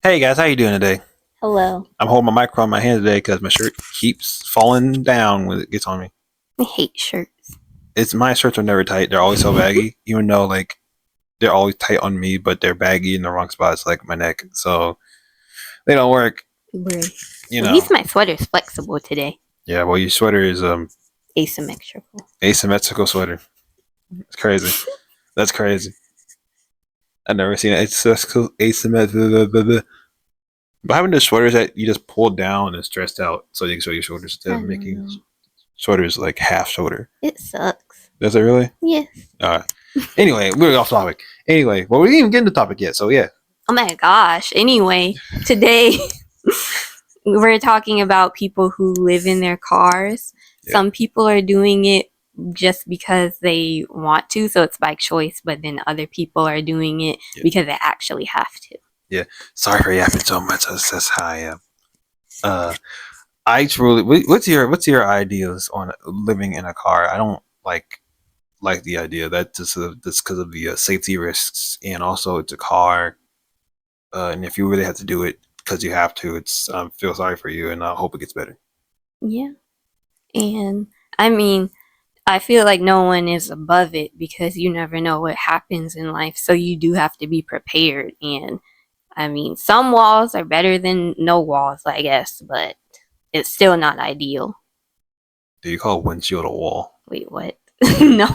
Hey guys, how you doing today? Hello. I'm holding my microphone in my hand today because my shirt keeps falling down when it gets on me. I hate shirts. It's my shirts are never tight; they're always so baggy. Even though like they're always tight on me, but they're baggy in the wrong spots, like my neck. So they don't work. Bry. You At know. least my sweater's flexible today. Yeah. Well, your sweater is Asymmetrical. asymmetrical sweater. It's crazy. That's crazy. I've never seen it. It's just asymmetrical. But having the sweaters that you just pull down and stretched out so you can show your shoulders instead I of don't making know. sweaters like half shoulder. It sucks. Does it really? Yes. Uh, anyway, we're off topic. Anyway, well, we didn't even get into the topic yet, so yeah. Oh my gosh. Anyway, today we're talking about people who live in their cars. Yeah. Some people are doing it just because they want to, so it's by choice, but then other people are doing it Yeah. because they actually have to. Yeah. Sorry for yapping so much. That's how I am. Uh, I truly. What's your ideas on living in a car? I don't like the idea that just because of the safety risks, and also it's a car, and if you really have to do it because you have to, it's feel sorry for you, and I hope it gets better. Yeah. And I mean, I feel like no one is above it because you never know what happens in life. So you do have to be prepared. And I mean, some walls are better than no walls, I guess, but it's still not ideal. Do you call windshield a wall? Wait, what? No.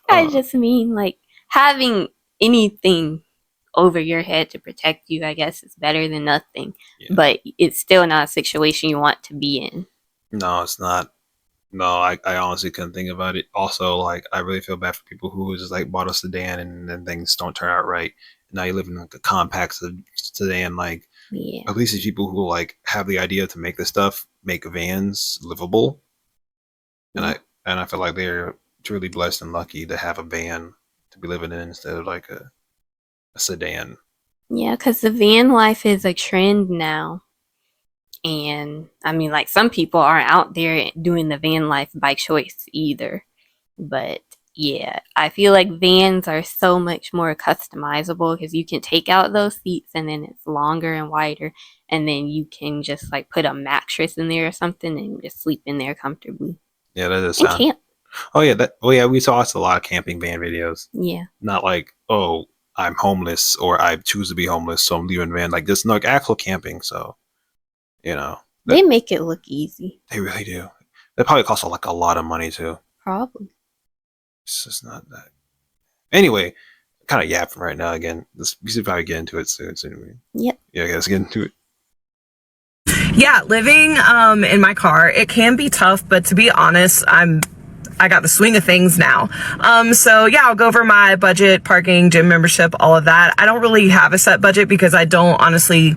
I uh, just mean like having anything over your head to protect you, I guess, is better than nothing. yeah. But it's still not a situation you want to be in. No, it's not. No, I honestly couldn't think about it. Also, like I really feel bad for people who just like bought a sedan and then things don't turn out right. Now you live in like a compact sedan. Like Yeah. at least these people who like have the idea to make this stuff make vans livable, and Yeah. I feel like they're truly blessed and lucky to have a van to be living in instead of like a sedan. Yeah, because the van life is a trend now. And I mean, like, some people aren't out there doing the van life by choice either. But yeah, I feel like vans are so much more customizable because you can take out those seats and then it's longer and wider. And then you can just like put a mattress in there or something and just sleep in there comfortably Yeah, that does and sound. camp. Oh yeah, that. Oh yeah, we saw a lot of camping van videos. Yeah. Not like, oh, I'm homeless or I choose to be homeless, so I'm leaving van. Like this, like actual camping. So you know that They make it look easy. they really do. That probably costs like a lot of money too. Probably. It's just not that. Anyway, kind of yapping right now again. We should probably get into it soon. So anyway, Yep. yeah, let's get into it. Yeah, living in my car, it can be tough, but to be honest, I got the swing of things now. So yeah, I'll go over my budget, parking, gym membership, all of that. I don't really have a set budget because I don't honestly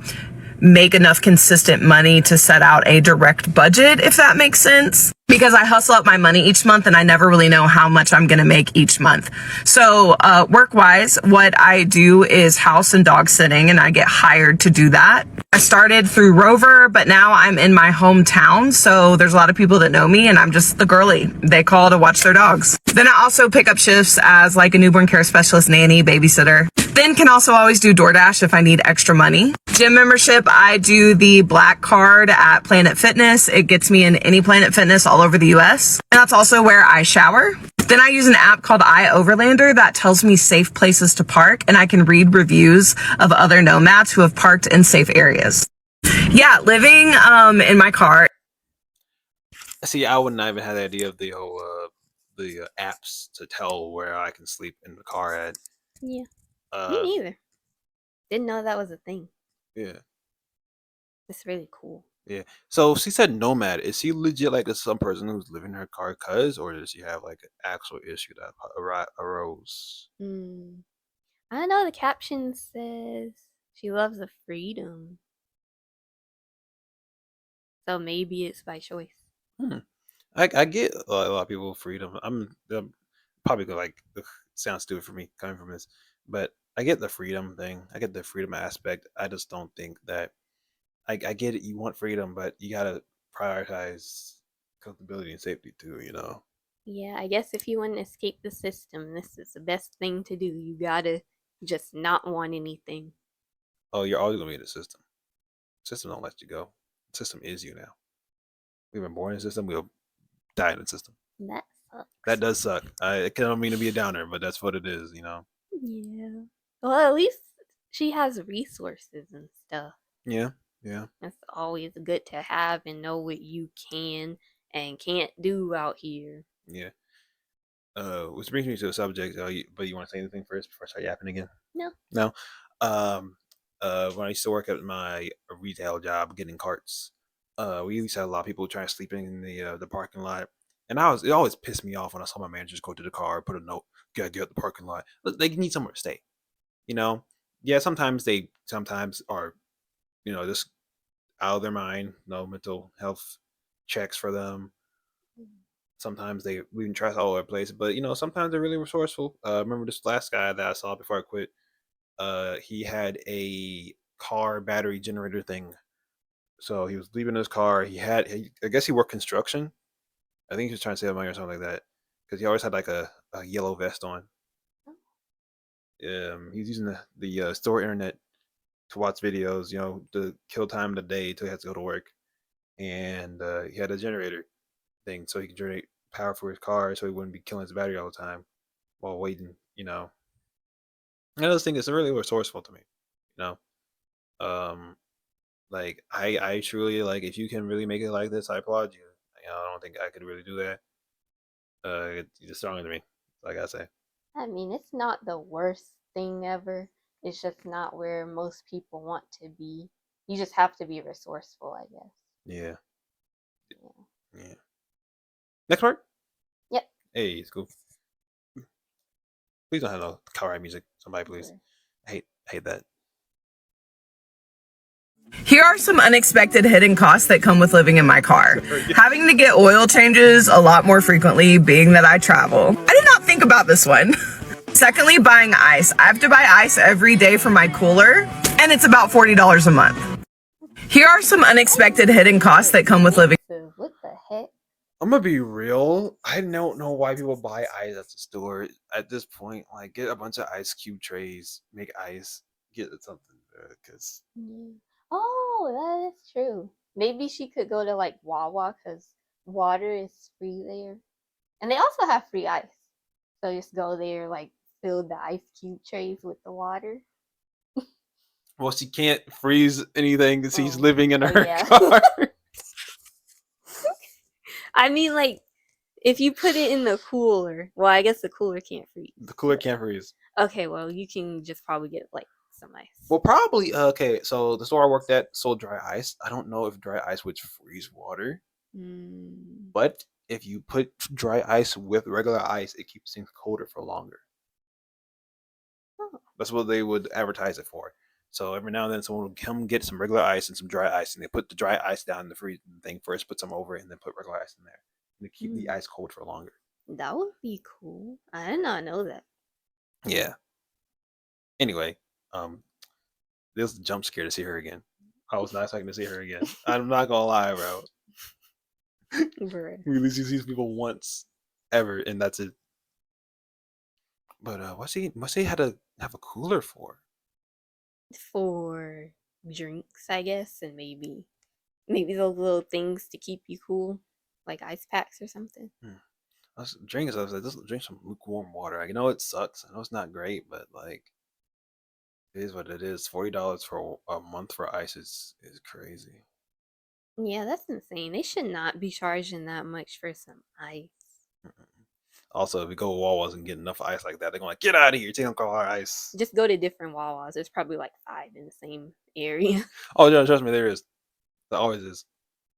make enough consistent money to set out a direct budget, if that makes sense. Because I hustle up my money each month and I never really know how much I'm going to make each month. So, work wise, what I do is house and dog sitting and I get hired to do that. I started through Rover, but now I'm in my hometown. So there's a lot of people that know me and I'm just the girly they call to watch their dogs. Then I also pick up shifts as like a newborn care specialist, nanny, babysitter. Then can also always do DoorDash if I need extra money. Gym membership, I do the black card at Planet Fitness. It gets me in any Planet Fitness all over the US. And that's also where I shower. Then I use an app called iOverlander that tells me safe places to park and I can read reviews of other nomads who have parked in safe areas. Yeah, living in my car. See, I wouldn't even have the idea of the whole the apps to tell where I can sleep in the car at. Yeah. Me Uh, neither. Didn't know that was a thing. yeah. It's really cool. Yeah. So she said nomad. Is she legit like some person who's living in her car cuz, or does she have like an actual issue that arose? Hmm. I know the caption says she loves the freedom. So maybe it's by choice. Hmm. I get a lot of people freedom. I'm probably gonna like ugh, sounds stupid for me coming from this, but I get the freedom thing. I get the freedom aspect. I just don't think that I get it. You want freedom, but you gotta prioritize comfortability and safety too. You know. Yeah, I guess if you want to escape the system, this is the best thing to do. You gotta just not want anything. Oh, you're always gonna be in the system. System don't let you go. The system is you now. We've been born in the system. We'll die in the system. That sucks. That does suck. I don't mean to be a downer, but that's what it is. Yeah. Well, at least she has resources and stuff. Yeah. Yeah. That's always good to have and know what you can and can't do out here. Yeah. Which brings me to the subject. But you want to say anything first before I start yapping again? No. No. Um. When I used to work at my retail job, getting carts, we used to have a lot of people trying to sleep in the parking lot, and it always pissed me off when I saw my managers go to the car, put a note, gotta get out the parking lot. Look, they need somewhere to stay. You know. Yeah. Sometimes are just out of their mind. No mental health checks for them. Sometimes they leaving trash all over the place, but sometimes they're really resourceful. Remember this last guy that I saw before I quit? He had a car battery generator thing. So he was leaving his car. I guess he worked construction. I think he was trying to save money or something like that because he always had like a yellow vest on. He's using the store internet to watch videos, to kill time of the day until he has to go to work. And he had a generator thing so he could generate power for his car so he wouldn't be killing his battery all the time while waiting. I just think it's really resourceful to me, you know. Um, like I truly like if you can really make it like this, I applaud you. I don't think I could really do that. You're stronger than me, like I say. I mean, it's not the worst thing ever. It's just not where most people want to be. You just have to be resourceful, I guess. Yeah, Yeah. yeah. Next part. Yep. Hey, it's cool. Please don't have no copyright music. Somebody, please. Sure. I hate that. Here are some unexpected hidden costs that come with living in my car. Having to get oil changes a lot more frequently, being that I travel. I did not think about this one. Secondly, buying ice. I have to buy ice every day for my cooler, and it's about $40 a month. Here are some unexpected hidden costs that come with living. So, what the heck? I'm gonna be real. I don't know why people buy ice at the store at this point. Like, get a bunch of ice cube trays, make ice, get something, because Yeah. Oh, that is true. Maybe she could go to like Wawa because water is free there. And they also have free ice. So just go there, like fill the ice cube trays with the water. well, she can't freeze anything because he's Oh. living in Oh, her yeah. car. I mean, like, if you put it in the cooler, well, I guess the cooler can't freeze. The cooler but- can't freeze. Okay, well, you can just probably get like some ice. Well, probably. Okay, so the store I worked at sold dry ice. I don't know if dry ice would freeze water, Mm. but if you put dry ice with regular ice, it keeps things colder for longer. Oh. That's what they would advertise it for. So every now and then, someone would come get some regular ice and some dry ice, and they put the dry ice down in the freezing thing first, put some over it, and then put regular ice in there, and to keep the ice cold for longer. That would be cool. I did not know that. Yeah. Anyway, this was a jump scare to see her again. I was not expecting to see her again. I'm not gonna lie, bro. Bruh. We usually see these people once ever, and that's it. But what's he had to have a cooler for? For drinks, I guess, and maybe those little things to keep you cool, like ice packs or something. I was drinking stuff. I was like, just drink some lukewarm water. I know it sucks. I know it's not great, but like, it is what it is. $40 for a month for ice is crazy. Yeah, that's insane. They should not be charging that much for some ice. Also, if we go to Wawa's and get enough ice like that, they're going like, get out of here, take on our ice. Just go to different Wawas. There's probably like 5 in the same area. Oh no, trust me, there is. There always is.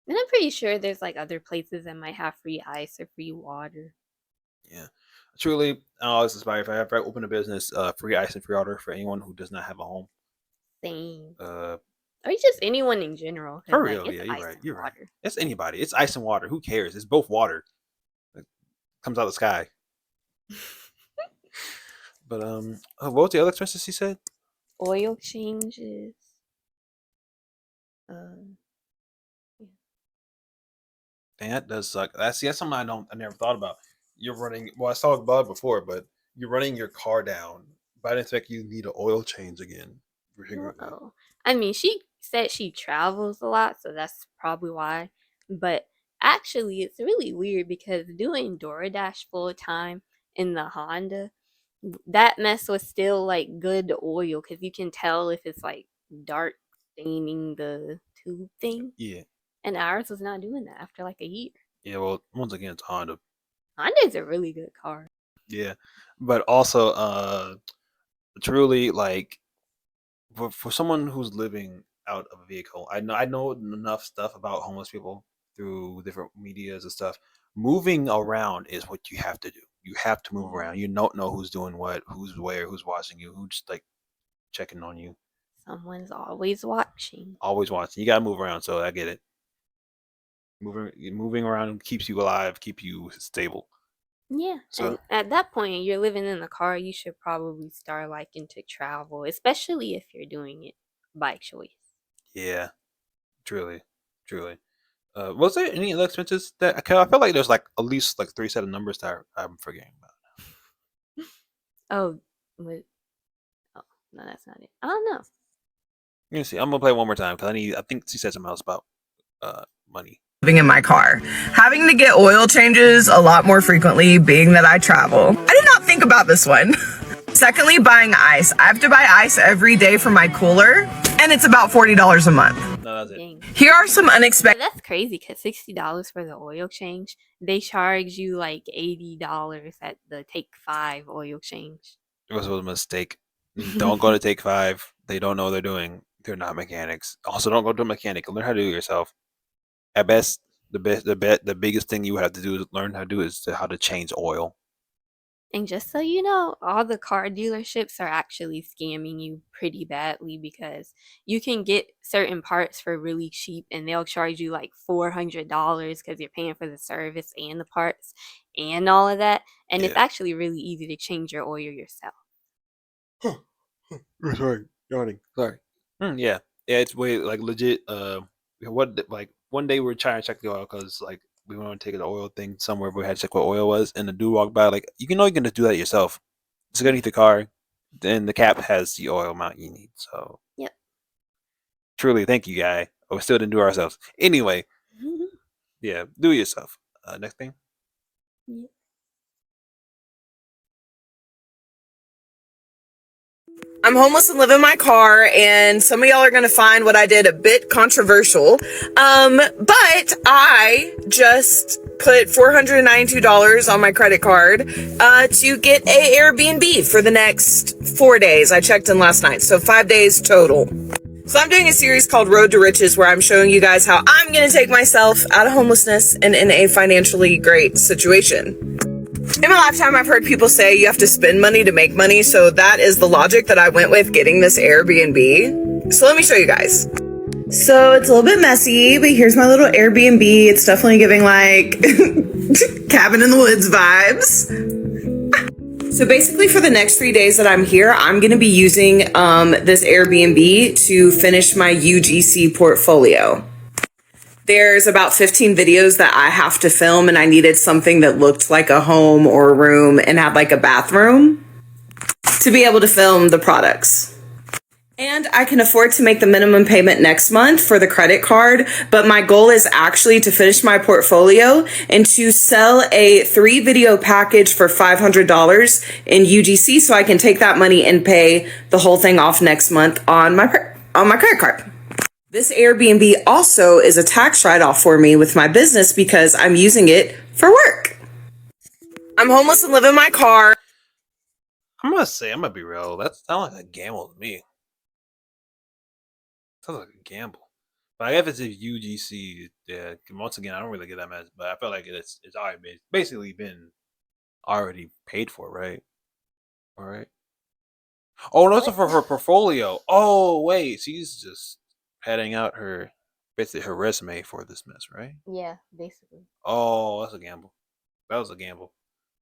And I'm pretty sure there's like other places that might have free ice or free water. Yeah. Truly, this is if I ever open a business, free ice and free water for anyone who does not have a home. Same. Or just anyone in general. For real, yeah, you're right. It's anybody. It's ice and water. Who cares? It's both water. It comes out of the sky. But what was the other expenses he said? Oil changes. Dang, that does suck. That's something I never thought about. You're running. Well, I saw it before, but you're running your car down. But I didn't expect you need an oil change again Well, I mean, she said she travels a lot, so that's probably why. But actually, it's really weird because doing DoorDash full time in the Honda, that mess was still like good oil because you can tell if it's like dark staining the tube thing. Yeah. And ours was not doing that after like a year. Yeah. Well, once again, it's Honda. Honda is a really good car. Yeah, but also, truly, like for someone who's living out of a vehicle, I know enough stuff about homeless people through different medias and stuff. Moving around is what you have to do. You have to move around. You don't know who's doing what, who's where, who's watching you, who's like checking on you. Someone's always watching. Always watching. You gotta move around. So I get it. Moving around keeps you alive, keep you stable. Yeah, So and at that point, you're living in a car, you should probably start liking to travel, especially if you're doing it by choice. yeah, truly, truly. Was there any other expenses that? 'Cause I feel like there's like at least like three set of numbers that I'm forgetting about. Oh, what? Oh, no, that's not it. I don't know. Let me see. I'm gonna play it one more time because I think she said something else about money. Living in my car, having to get oil changes a lot more frequently, being that I travel. I did not think about this one. Secondly, buying ice. I have to buy ice every day for my cooler, and it's about $40 a month. No, that's it. Dang. Here are some But unexpected. that's crazy because $60 for the oil change, they charge you like $80 at the Take 5 oil change. It was a mistake. Don't go to Take 5. They don't know what they're doing. They're not mechanics. Also, don't go to a mechanic. Learn how to do it yourself. At best, the biggest thing you have to do is learn how to do is how to change oil. And just so you know, all the car dealerships are actually scamming you pretty badly because you can get certain parts for really cheap and they'll charge you like $400 because you're paying for the service and the parts and all of that. And it's Yeah. actually really easy to change your oil yourself. Sorry, yawning. Sorry. Yeah, yeah. It's way like legit. What like one day we were trying to check the oil because like we wanted to take the oil thing somewhere, but we had to check what oil was, and the dude walked by like you know you can just do that yourself. Just underneath the car, then the cap has the oil amount you need. So Yep. truly, thank you, guy. But we still didn't do it ourselves. Anyway, yeah, do it yourself. Next thing. Yep. I'm homeless and live in my car, and some of y'all are gonna find what I did a bit controversial. But I just put $492 on my credit card to get a Airbnb for the next 4 days. I checked in last night, so 5 days total. So I'm doing a series called Road to Riches where I'm showing you guys how I'm gonna take myself out of homelessness and in a financially great situation. In my lifetime, I've heard people say you have to spend money to make money, so that is the logic that I went with getting this Airbnb. So let me show you guys. So it's a little bit messy, but here's my little Airbnb. It's definitely giving like cabin in the woods vibes. So basically for the next 3 days that I'm here, I'm going to be using this Airbnb to finish my UGC portfolio. There's about 15 videos that I have to film, and I needed something that looked like a home or a room and had like a bathroom to be able to film the products. And I can afford to make the minimum payment next month for the credit card, but my goal is actually to finish my portfolio and to sell a 3-video package for $500 in UGC so I can take that money and pay the whole thing off next month on my credit card. This Airbnb also is a tax write-off for me with my business because I'm using it for work. I'm homeless and live in my car. I'm gonna be real. That sounds like a gamble to me. Sounds like a gamble. But I guess it's a UGC. Yeah. Once again, I don't really get that much, but I feel like it's already basically been already paid for, right? All right. Oh, no, it's for her portfolio. Oh, wait, she's just heading out basically her resume for this mess, right? Yeah, basically. Oh, that's a gamble. That was a gamble.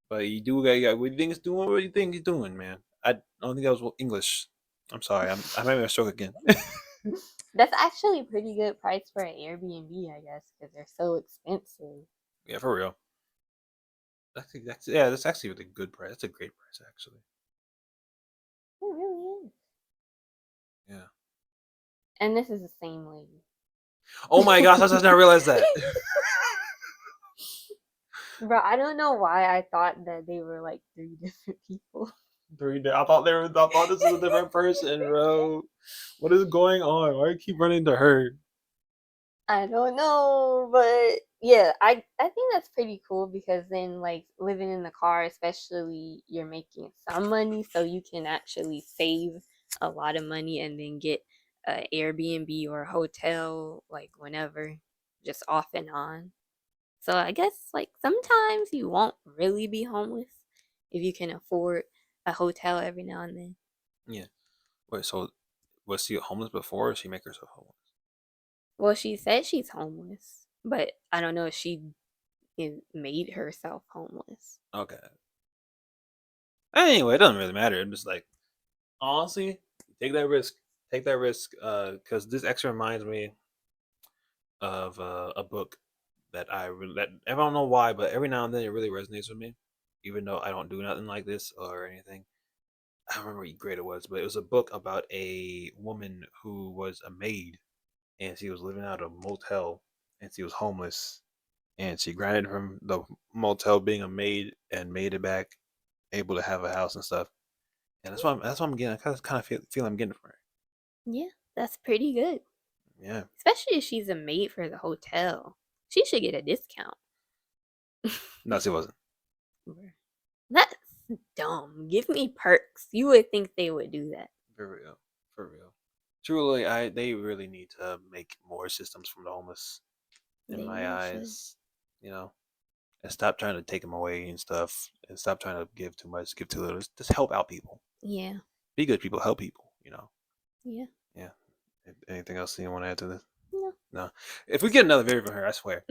But you do got what do you think it's doing? What do you think he's doing, man? I don't think that was English. I'm sorry. I'm having a stroke again. That's actually a pretty good price for an Airbnb, I guess, because they're so expensive. Yeah, for real. That's actually a good price. That's a great price, actually. It really is. Yeah. And this is the same lady. Oh my gosh, I just not realized that. Bro, I don't know why I thought that they were like 3 different people. I thought this was a different person, bro. What is going on? Why do you keep running to her? I don't know, but yeah, I think that's pretty cool because then like living in the car, especially you're making some money, so you can actually save a lot of money and then get a Airbnb or a hotel like whenever, just off and on. So I guess like sometimes you won't really be homeless if you can afford a hotel every now and then. Yeah. Wait, so was she homeless before or she make herself homeless? Well, she said she's homeless, but I don't know if she made herself homeless. Okay. Anyway, it doesn't really matter. I'm just like, honestly, take that risk. Take that risk, because this extra reminds me of a book that that I don't know why, but every now and then it really resonates with me, even though I don't do nothing like this or anything. I don't remember what grade it was, but it was a book about a woman who was a maid and she was living out of a motel and she was homeless and she grinded from the motel being a maid and made it back, able to have a house and stuff. And that's what I'm getting. I kind of feel I'm getting from her. Yeah, that's pretty good. Yeah. Especially if she's a maid for the hotel. She should get a discount. No, she wasn't. That's dumb. Give me perks. You would think they would do that. For real. For real. Truly, they really need to make more systems from the homeless. In They my really eyes, you know, and stop trying to take them away and stuff, and stop trying to give too much, give too little. Just help out people. Yeah. Be good people. Help people. Yeah. Yeah. Anything else you want to add to this? No. No. If we get another video from her, I swear.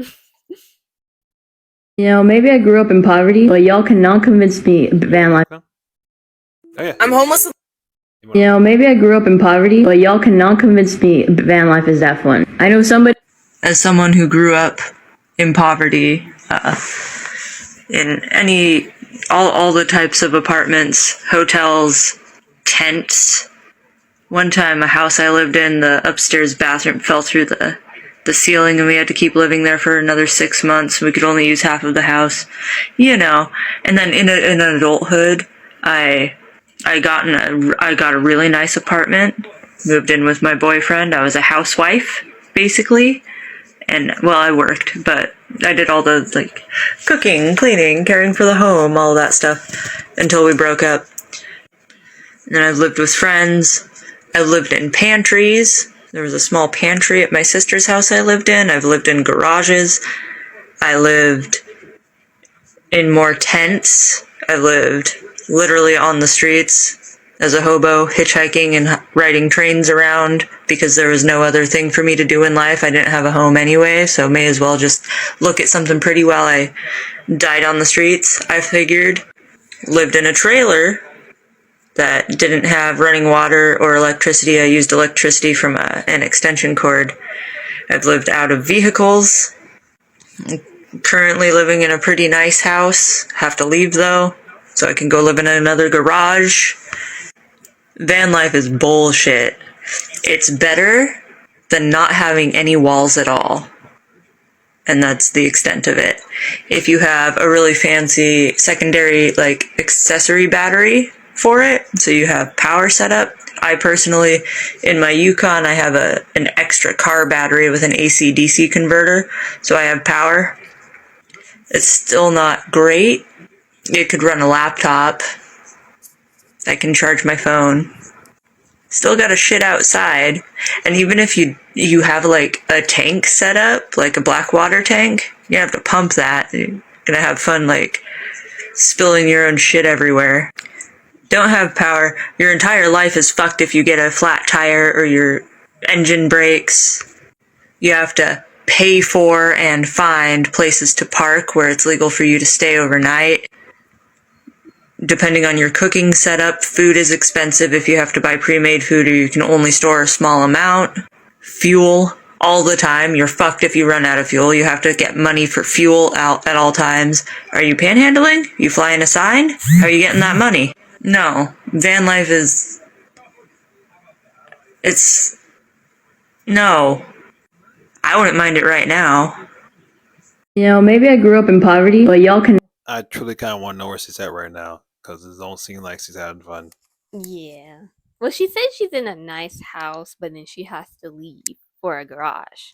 Maybe I grew up in poverty, but y'all cannot convince me van life. Oh yeah. I'm homeless. Maybe I grew up in poverty, but y'all cannot convince me van life is that fun. I know somebody. As someone who grew up in poverty, in all the types of apartments, hotels, tents. One time, a house I lived in, the upstairs bathroom fell through the ceiling, and we had to keep living there for another 6 months. We could only use half of the house, And then in adulthood, I got a really nice apartment. Moved in with my boyfriend. I was a housewife, basically. And, well, I worked, but I did all the, cooking, cleaning, caring for the home, all that stuff, until we broke up. And then I've lived with friends. I lived in pantries. There was a small pantry at my sister's house I lived in. I've lived in garages. I lived in more tents. I lived literally on the streets as a hobo, hitchhiking and riding trains around because there was no other thing for me to do in life. I didn't have a home anyway, so may as well just look at something pretty while I died on the streets, I figured. Lived in a trailer that didn't have running water or electricity. I used electricity from an extension cord. I've lived out of vehicles. I'm currently living in a pretty nice house. Have to leave though, so I can go live in another garage. Van life is bullshit. It's better than not having any walls at all. And that's the extent of it. If you have a really fancy secondary, accessory battery for it, so you have power set up. I personally, in my Yukon, I have an extra car battery with an AC-DC converter, so I have power. It's still not great. It could run a laptop. I can charge my phone. Still gotta shit outside. And even if you have a tank set up, like a black water tank, you have to pump that. You're gonna have fun spilling your own shit everywhere. Don't have power. Your entire life is fucked if you get a flat tire or your engine breaks. You have to pay for and find places to park where it's legal for you to stay overnight. Depending on your cooking setup, food is expensive if you have to buy pre-made food or you can only store a small amount. Fuel, all the time. You're fucked if you run out of fuel. You have to get money for fuel out at all times. Are you panhandling? You flying a sign? How are you getting that money? No. Van life is It's no. I wouldn't mind it right now. Maybe I grew up in poverty, but y'all can I truly kind of want to know where she's at right now because it don't seem like she's having fun. Yeah. Well, she said she's in a nice house, but then she has to leave for a garage.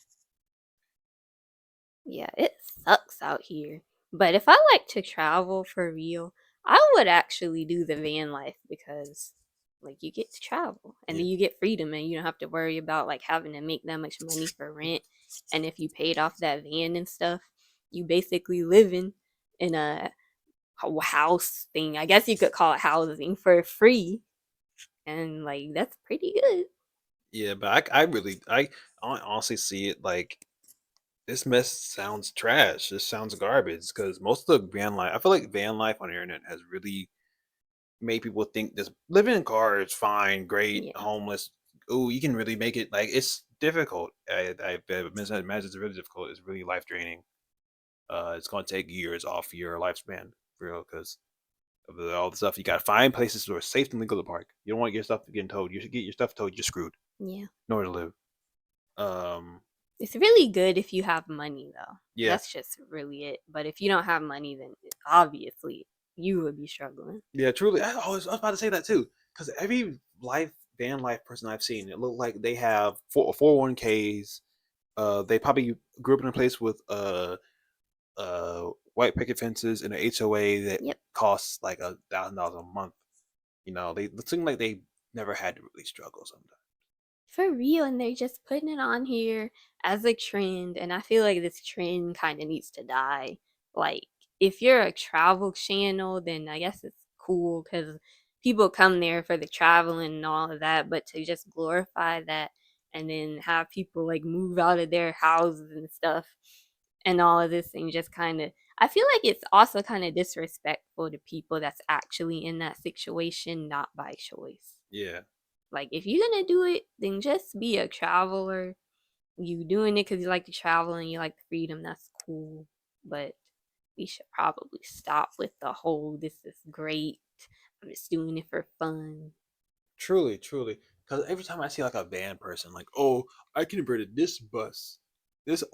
Yeah, it sucks out here. But if I like to travel for real, I would actually do the van life because like you get to travel and Yeah. then you get freedom and you don't have to worry about like having to make that much money for rent. And if you paid off that van and stuff, you basically living in a house thing. I guess you could call it housing for free. And like that's pretty good. Yeah, but I honestly see it like this mess sounds trash. This sounds garbage because most of the van life, I feel like van life on the internet has really made people think this living in a car is fine, great, Yeah. homeless. Oh, you can really make it. Like it's difficult. I imagine it's really difficult. It's really life draining. It's going to take years off your lifespan for real because of all the stuff. You got to find places that are safe and legal to park. You don't want your stuff getting towed. You should get your stuff towed. You're screwed. Yeah. In order to live. Um, It's really good if you have money, though. yeah, That's just really it. But if you don't have money, then obviously you would be struggling. yeah, truly. I was about to say that too because every van life person I've seen, it looked like they have 401ks. They probably grew up in a place with white picket fences and an HOA that Yep. costs like $1,000 a month. They seem like they never had to really struggle sometimes. For real, and they're just putting it on here as a trend, and I feel like this trend kind of needs to die. Like, if you're a travel channel, then I guess it's cool because people come there for the traveling and all of that, but to just glorify that and then have people like move out of their houses and stuff and all of this and just kind of I feel like it's also kind of disrespectful to people that's actually in that situation, not by choice. Yeah, Like, if you're gonna do it, then just be a traveler. You doing it because you like to travel and you like the freedom. That's cool. But we should probably stop with the whole "this is great. I'm just doing it for fun." truly, truly. Because every time I see like a van person, like, oh, I converted this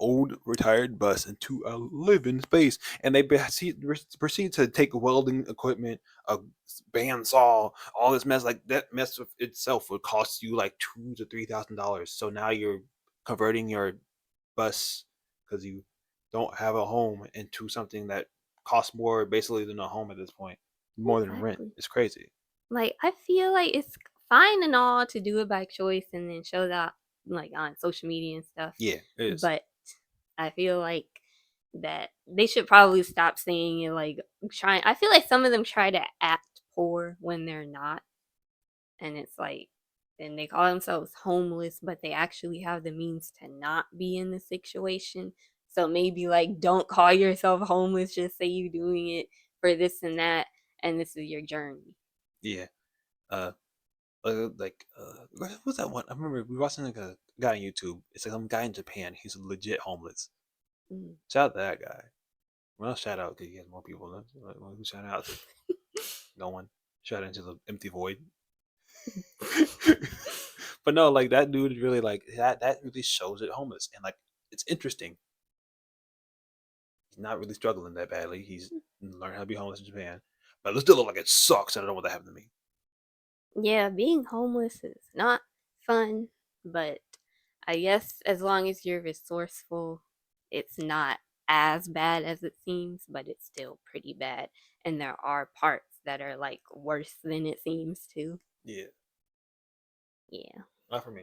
old retired bus into a living space, and they proceed to take welding equipment, a bandsaw, all this mess. Like that mess of itself would cost you like $2,000 to $3,000. So now you're converting your bus because you don't have a home into something that costs more basically than a home at this point, more than rent. Exactly. It's crazy. Like, I feel like it's fine and all to do it by choice and then show that like on social media and stuff. Yeah, it is. But I feel like that they should probably stop saying it like trying I feel like some of them try to act poor when they're not. And it's like and they call themselves homeless, but they actually have the means to not be in the situation. So maybe like don't call yourself homeless, just say you're doing it for this and that and this is your journey. Yeah. Uh, what was that one? I remember we were watching like a guy on YouTube. It's like some guy in Japan. He's legit homeless. Mm. Shout out to that guy. Well, shout out because he has more people. Like, who shout out to? No one. Shout out into the empty void. But no, like that dude is really like that. That really shows it homeless and like it's interesting. He's not really struggling that badly. He's learned how to be homeless in Japan, but it still look like it sucks. I don't know what that happened to me. Yeah, being homeless is not fun, but I guess as long as you're resourceful, it's not as bad as it seems, but it's still pretty bad. And there are parts that are like worse than it seems too. Yeah, Yeah. not for me.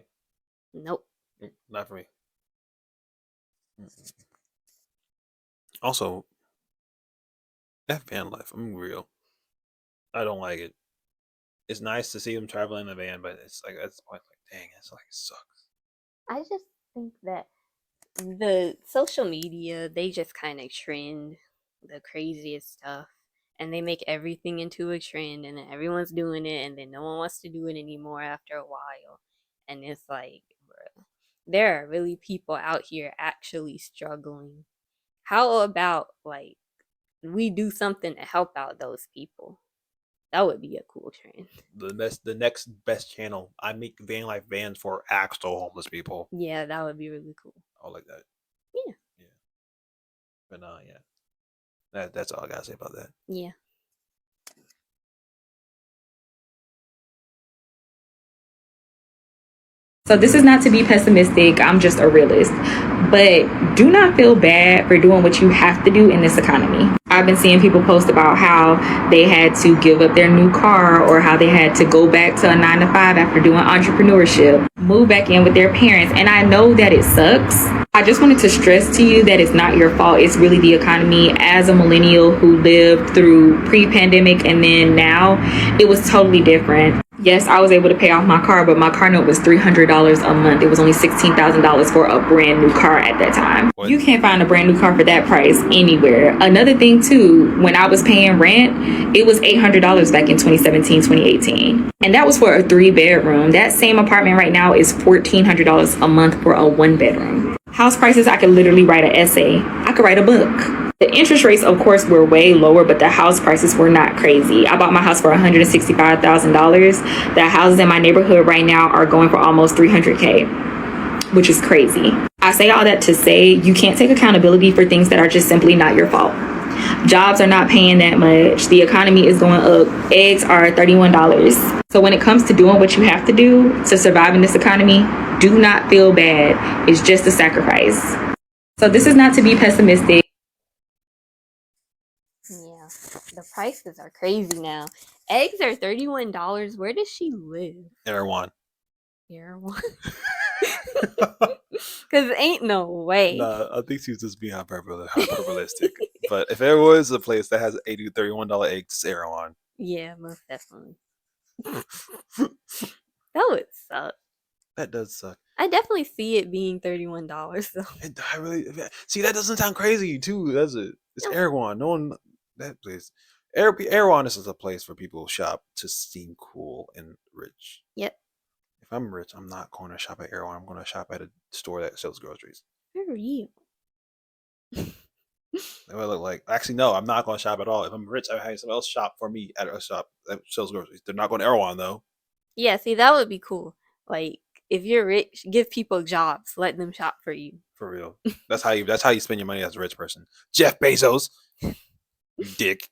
Nope. Not for me. Mm-mm. Also, that van life, I'm real. I don't like it. It's nice to see them traveling in a van, but it's like at this point, like, dang, it's like it sucks. I just think that the social media, they just kind of trend the craziest stuff and they make everything into a trend and then everyone's doing it and then no one wants to do it anymore after a while. And it's like, bruh, there are really people out here actually struggling. How about like we do something to help out those people? That would be a cool trend. The next best channel. I make van life vans for actual homeless people. Yeah, that would be really cool. I like that. Yeah. Yeah. But yeah. That's all I gotta say about that. Yeah. So this is not to be pessimistic, I'm just a realist. But do not feel bad for doing what you have to do in this economy. I've been seeing people post about how they had to give up their new car or how they had to go back to a 9 to 5 after doing entrepreneurship, move back in with their parents. And I know that it sucks. I just wanted to stress to you that it's not your fault. It's really the economy. As a millennial who lived through pre-pandemic and then now, it was totally different. Yes, I was able to pay off my car, but my car note was $300 a month. It was only $16,000 for a brand new car at that time. What? You can't find a brand new car for that price anywhere. Another thing too, when I was paying rent, it was $800 back in 2017, 2018. And that was for a 3-bedroom. That same apartment right now is $1,400 a month for a 1-bedroom. House prices, I could literally write an essay. I could write a book. The interest rates, of course, were way lower, but the house prices were not crazy. I bought my house for $165,000. The houses in my neighborhood right now are going for almost $300K, which is crazy. I say all that to say you can't take accountability for things that are just simply not your fault. Jobs are not paying that much. The economy is going up. Eggs are $31. So when it comes to doing what you have to do to survive in this economy, do not feel bad. It's just a sacrifice. So this is not to be pessimistic. Yeah. The prices are crazy now. Eggs are $31. Where does she live? Erewhon. Erewhon. Because ain't no way. Nah, I think she's just being hyperbolistic. But if there was a place that has $31 eggs, it's Erewhon. Yeah, most definitely. That would suck. That does suck. I definitely see it being $31 though. I really see that doesn't sound crazy too, does it? It's No. Erewhon. No one that place. Erewhon is a place for people to shop to seem cool and rich. Yep. If I'm rich, I'm not going to shop at Erewhon. I'm going to shop at a store that sells groceries. For real. They would look like. Actually, no, I'm not going to shop at all. If I'm rich, I have someone else shop for me at a shop that sells groceries. They're not going to Erewhon though. Yeah, see, that would be cool. Like, if you're rich, give people jobs. Let them shop for you. For real. That's how you spend your money as a rich person. Jeff Bezos. You dick.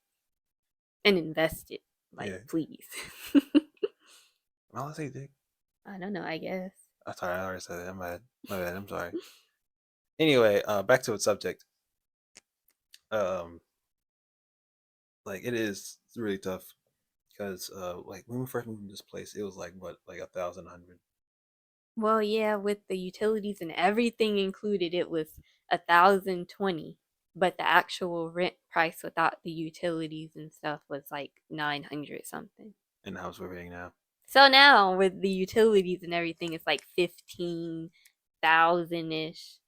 And invest it. Like, Yeah. please. Well, I say dick. I don't know, I guess. I'm sorry, I already said it. I'm bad. My bad. I'm sorry. Anyway, back to its subject. Like it's really tough because like when we first moved to this place, it was like what, like 1,100. Well, yeah, with the utilities and everything included, it was 1,020. But the actual rent price without the utilities and stuff was like 900 something. In the house we're paying now. So now with the utilities and everything, it's like 15,000 ish,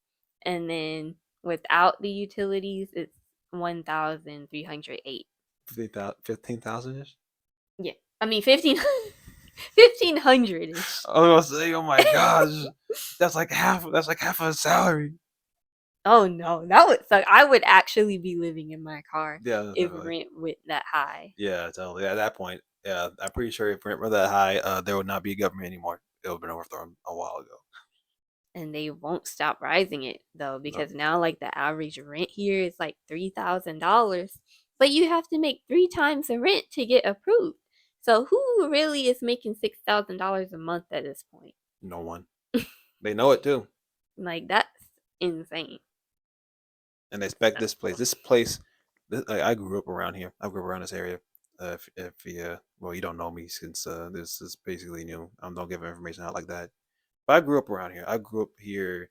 and then without the utilities, it's 1,308. 15,000 ish. Yeah, I mean 1,500 ish. I was gonna say, oh my gosh, that's like half of a salary. Oh no, that would suck. I would actually be living in my car Yeah, if definitely. rent went that high. Yeah, totally. At that point, yeah, I'm pretty sure if rent were that high, there would not be a government anymore. It would have been overthrown a while ago. And they won't stop rising it though, because now like the average rent here is like $3,000, but you have to make 3 times the rent to get approved. So who really is making $6,000 a month at this point? No one. They know it too, Like that's insane. and they expect this place. I grew up around here. I grew up around this area. If well, you don't know me since this is basically new. Don't give information out like that. But I grew up around here. I grew up here.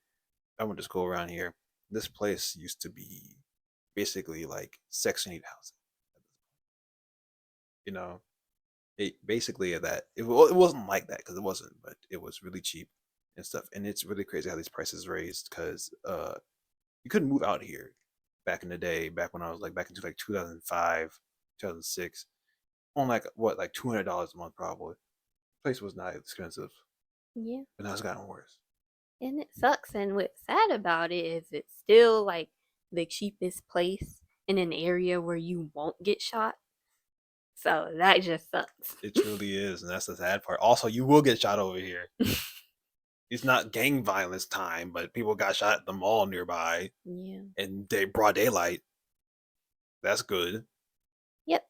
I went to school around here. This place used to be basically like Section 8 housing. You know, it basically that it wasn't like that because it wasn't, but it was really cheap and stuff. And it's really crazy how these prices raised because you couldn't move out here back in the day, back when I was like back into like 2005, 2006, on like what, like $200 a month probably. The place was not expensive, Yeah. but now it's gotten worse. And it sucks. And what's sad about it is it's still like the cheapest place in an area where you won't get shot. So that just sucks. It truly is, and that's the sad part. Also, you will get shot over here. It's not gang violence time, but people got shot at the mall nearby Yeah. in broad daylight. That's good. Yep.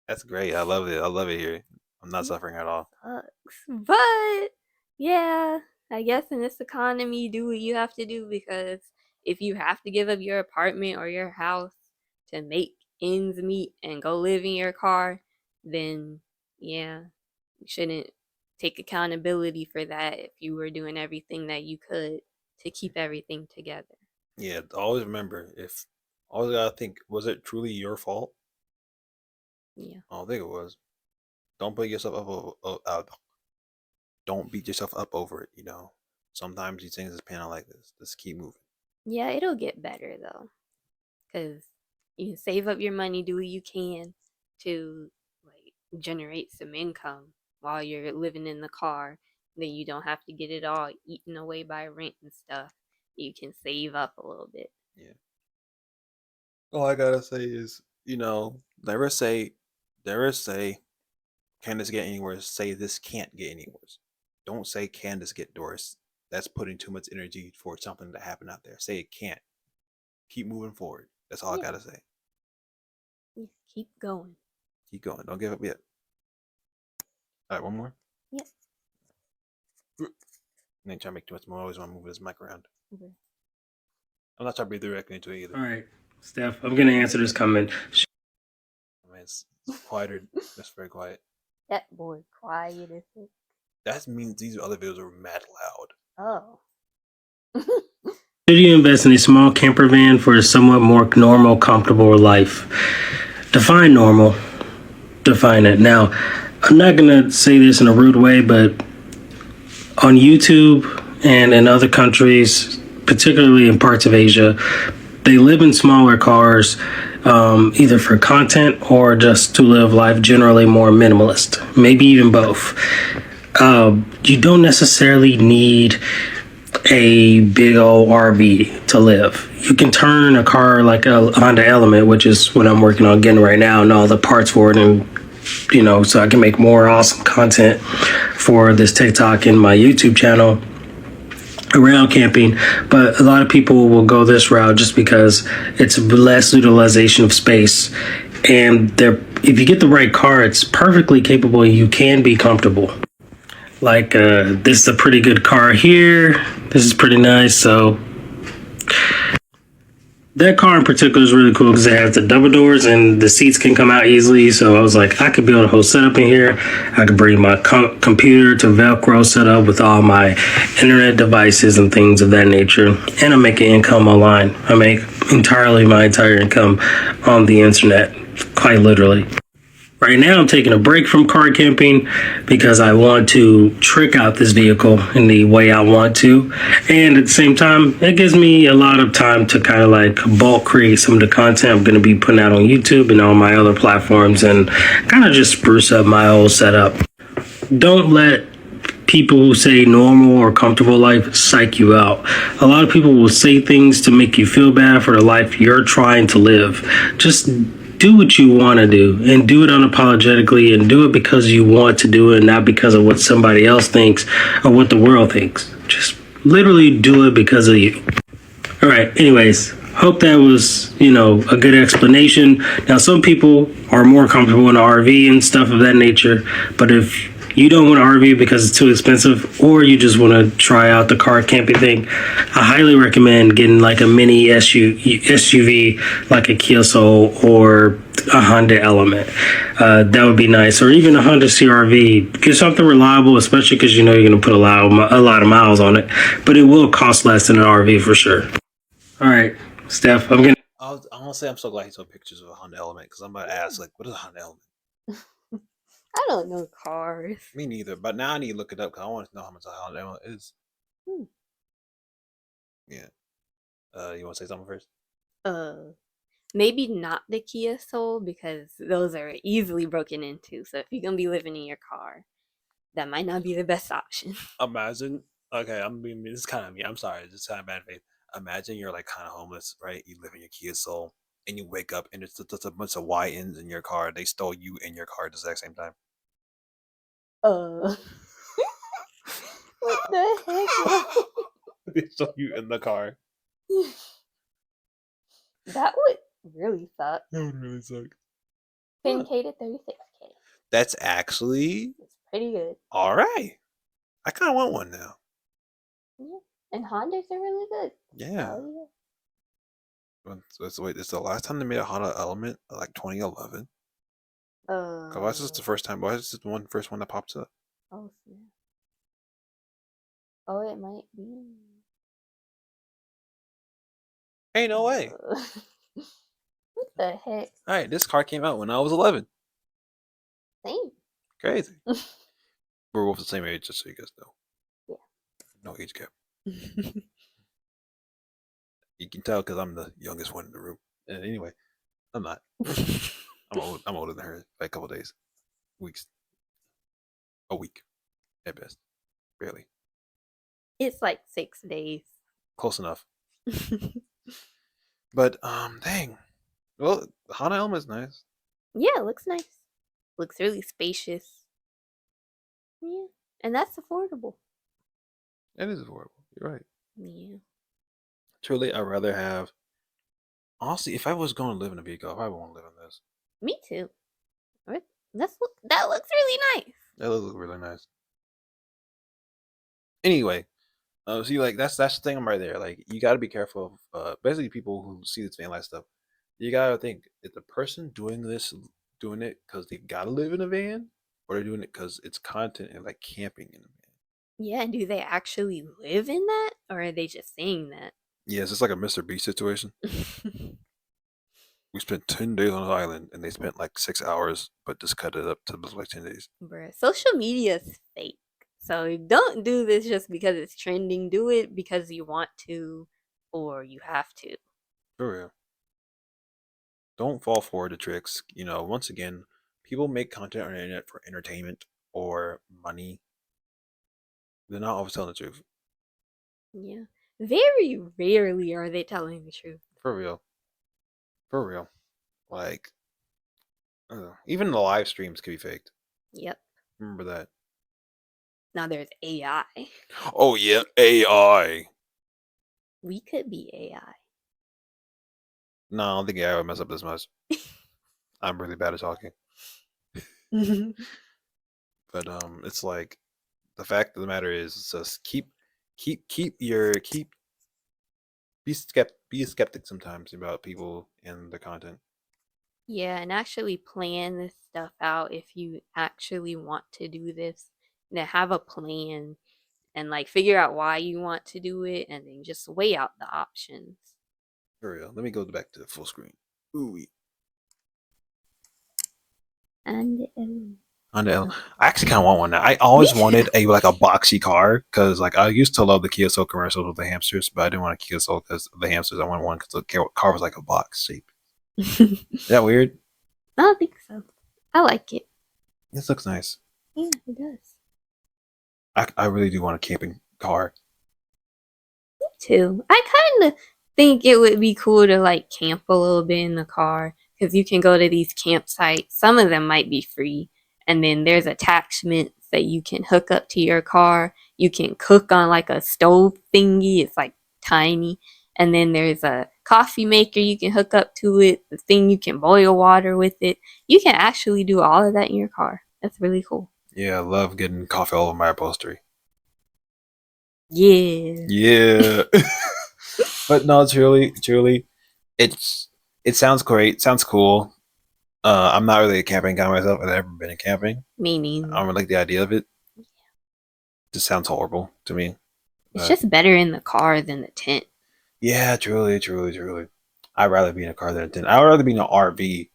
That's great. I love it. I love it here. I'm not suffering at all. Sucks. But yeah, I guess in this economy, do what you have to do, because if you have to give up your apartment or your house to make ends meet and go live in your car, then yeah, you shouldn't take accountability for that if you were doing everything that you could to keep everything together. Yeah, always remember, if always gotta think, was it truly your fault? Yeah. I don't think it was. Don't beat yourself don't beat yourself up over it. Sometimes these things is panning like this. Just keep moving. Yeah, it'll get better though, because you can save up your money, do what you can to like generate some income while you're living in the car. Then you don't have to get it all eaten away by rent and stuff. You can save up a little bit. Yeah. All I gotta say is, never say, can this get any worse? Say this can't get any worse. Don't say can this get worse. That's putting too much energy for something to happen out there. Say it can't. Keep moving forward. That's all I Yeah. gotta say. Yeah, keep going. Keep going. Don't give up yet. All right, one more. Yep. I ain't trying to make too much more. I always want to move this mic around. Okay. I'm not trying to breathe directly into it either. All right, Steph, I'm going to answer this comment. I mean, it's quieter. That's very quiet. That boy quiet as it. That means these other videos are mad loud. Oh. Should you invest in a small camper van for a somewhat more normal, comfortable life? Define normal. Define it. Now, I'm not going to say this in a rude way, but on YouTube and in other countries, particularly in parts of Asia, they live in smaller cars, either for content or just to live life generally more minimalist, maybe even both. You don't necessarily need a big old RV to live. You can turn a car like a Honda Element, which is what I'm working on getting right now, and all the parts for it, and so I can make more awesome content for this TikTok and my YouTube channel around camping. But a lot of people will go this route just because it's less utilization of space, and if you get the right car, it's perfectly capable. You can be comfortable. Like this is a pretty good car here. This is pretty nice. So that car in particular is really cool because it has the double doors and the seats can come out easily. So I was like, I could build a whole setup in here. I could bring my computer to Velcro setup with all my internet devices and things of that nature. And I'm making income online. I make entirely my entire income on the internet, quite literally. Right now, I'm taking a break from car camping because I want to trick out this vehicle in the way I want to. And at the same time, it gives me a lot of time to kind of like bulk create some of the content I'm going to be putting out on YouTube and on my other platforms and kind of just spruce up my whole setup. Don't let people who say normal or comfortable life psych you out. A lot of people will say things to make you feel bad for the life you're trying to live. Just do what you want to do and do it unapologetically and do it because you want to do it, not because of what somebody else thinks or what the world thinks. Just literally do it because of you. All right. Anyways, hope that was, a good explanation. Now, some people are more comfortable in an RV and stuff of that nature, but if you don't want an RV because it's too expensive, or you just want to try out the car camping thing, I highly recommend getting like a mini SUV like a Kia Soul or a Honda Element. That would be nice, or even a Honda CR-V. Get something reliable, especially because you're going to put a lot of miles on it, but it will cost less than an RV for sure. All right, Steph, I'm gonna say I'm so glad he took pictures of a Honda Element because I'm about to ask, like, what is a Honda Element? I don't know cars. Me neither, but now I need to look it up because I want to know how much a Honda Element is. Yeah. You want to say something first? Maybe not the Kia Soul because those are easily broken into. So if you're gonna be living in your car, that might not be the best option. Imagine. Okay, this is kind of me. I'm sorry, it's just kind of bad faith. Imagine you're like kind of homeless, right? You live in your Kia Soul, and you wake up and it's just a bunch of YNs in your car. They stole you and your car at the exact same time. What the heck? They stole you in the car. That would really suck. That would really suck. 10K to 36K. That's actually It's pretty good. all right. I kind of want one now. Yeah. And Hondas are really good. Yeah. Oh, Wait, it's the last time they made a Honda Element, like 2011. yeah. Why is this the first time? Why is this the first one that pops up? Oh, snap. Oh, it might be. Hey, no way. What the heck? All right, this car came out when I was 11. Same. Crazy. We're both the same age, just so you guys know. Yeah. No age gap. You can tell because I'm the youngest one in the room. And anyway, I'm not. I'm old. I'm older than her by a couple days, weeks, a week at best, barely. It's like 6 days. Close enough. But dang. Well, the Honda Element's nice. Yeah, it looks nice. Looks really spacious. Yeah. And that's affordable. It is affordable. You're right. Yeah. Truly, I'd rather have. Honestly, if I was going to live in a vehicle, I probably want to live in this. Me too. That looks really nice. That does look really nice. Anyway, see, like that's the thing. I'm right there. Like, you got to be careful of basically people who see this van life stuff. You gotta think: is the person doing it because they gotta live in a van, or they're doing it because it's content and like camping in a van? Yeah, and do they actually live in that? Or are they just saying that? Yeah, it's just like a Mr. Beast situation. We spent 10 days on an island, and they spent like 6 hours, but just cut it up to like 10 days. Bruh, social media is fake. So don't do this just because it's trending. Do it because you want to or you have to. For real. Don't fall for the tricks. Once again, people make content on the internet for entertainment or money. They're not always telling the truth. Yeah. Very rarely are they telling the truth. For real. For real. Like, even the live streams could be faked. Yep. Remember that. Now there's AI. Oh, yeah, AI. We could be AI. No, I don't think AI would mess up this much. I'm really bad at talking. But it's like, the fact of the matter is, just be a skeptic sometimes about people and the content. Yeah, and actually plan this stuff out if you actually want to do this. Now have a plan and like figure out why you want to do it and then just weigh out the options. For real. Let me go back to the full screen. Ooh. And I actually kind of want one now. I always wanted a boxy car because like I used to love the Kia Soul commercials with the hamsters, but I didn't want a Kia Soul because of the hamsters. I wanted one because the car was like a box shape. Is that weird? I don't think so. I like it. This looks nice. Yeah, it does. I really do want a camping car. Me too. I kind of think it would be cool to like camp a little bit in the car because you can go to these campsites. Some of them might be free. And then there's attachments that you can hook up to your car. You can cook on like a stove thingy. It's like tiny. And then there's a coffee maker you can hook up to it. The thing you can boil water with it. You can actually do all of that in your car. That's really cool. Yeah, I love getting coffee all over my upholstery. Yeah. Yeah. But no, truly, it sounds great. Sounds cool. I'm not really a camping guy myself. I've never been in camping. Me neither. I don't really like the idea of it. It just sounds horrible to me. It's just better in the car than the tent. Yeah, truly. I'd rather be in a car than a tent. I'd rather be in an RV.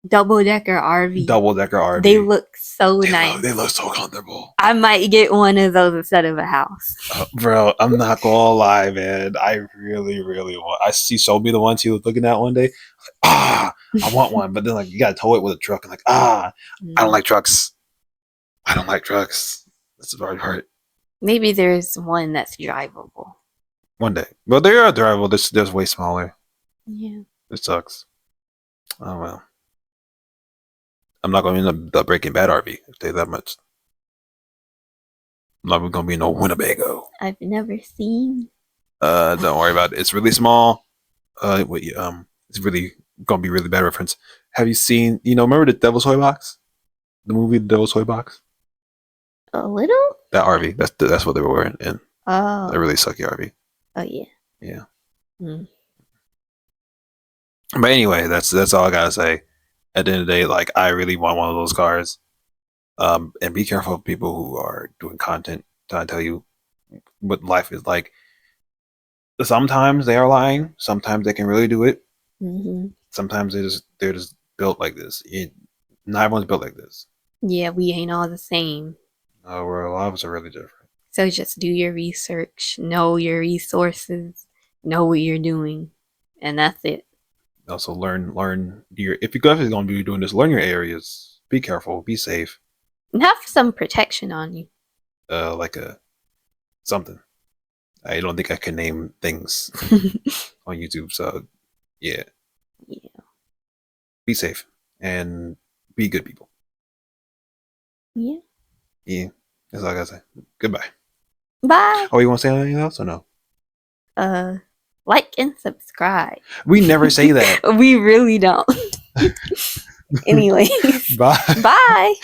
Double-decker RV. Double-decker RV. They look so nice. They look so comfortable. I might get one of those instead of a house. Bro, I'm not gonna lie, man. I really want. I see Sobe, the one she was looking at one day. I want one, but then like you gotta tow it with a truck, and like I don't like trucks. That's the hard part. Maybe there's one that's drivable. One day, well, they are drivable. They're way smaller. Yeah, It sucks. Oh well. I'm not going to be in the Breaking Bad RV. I'll tell you that much. I'm not going to be in no Winnebago. I've never seen. Don't worry about it. It's really small. It's really going to be really bad reference. Have you seen? Remember the Devil's Toy Box? The movie The Devil's Toy Box. A little. That RV. That's what they were in. A Oh. really sucky RV. Oh yeah. Yeah. Mm. But anyway, that's all I gotta say. At the end of the day, like I really want one of those cars. And be careful of people who are doing content trying to tell you what life is like. Sometimes they are lying. Sometimes they can really do it. Hmm. Sometimes they're just built like this. Not everyone's built like this. Yeah, we ain't all the same. Where a lot of us are really different. So just do your research, know your resources, know what you're doing, and that's it. Also, learn your. If you're going to be doing this, learn your areas. Be careful. Be safe. And have some protection on you. Like something. I don't think I can name things on YouTube. So, yeah. Yeah. Be safe and be good people. Yeah. Yeah. That's all I gotta say. Goodbye. Bye. Oh, you want to say anything else or no? Like and subscribe. We never say that. We really don't. Anyways. Bye. Bye.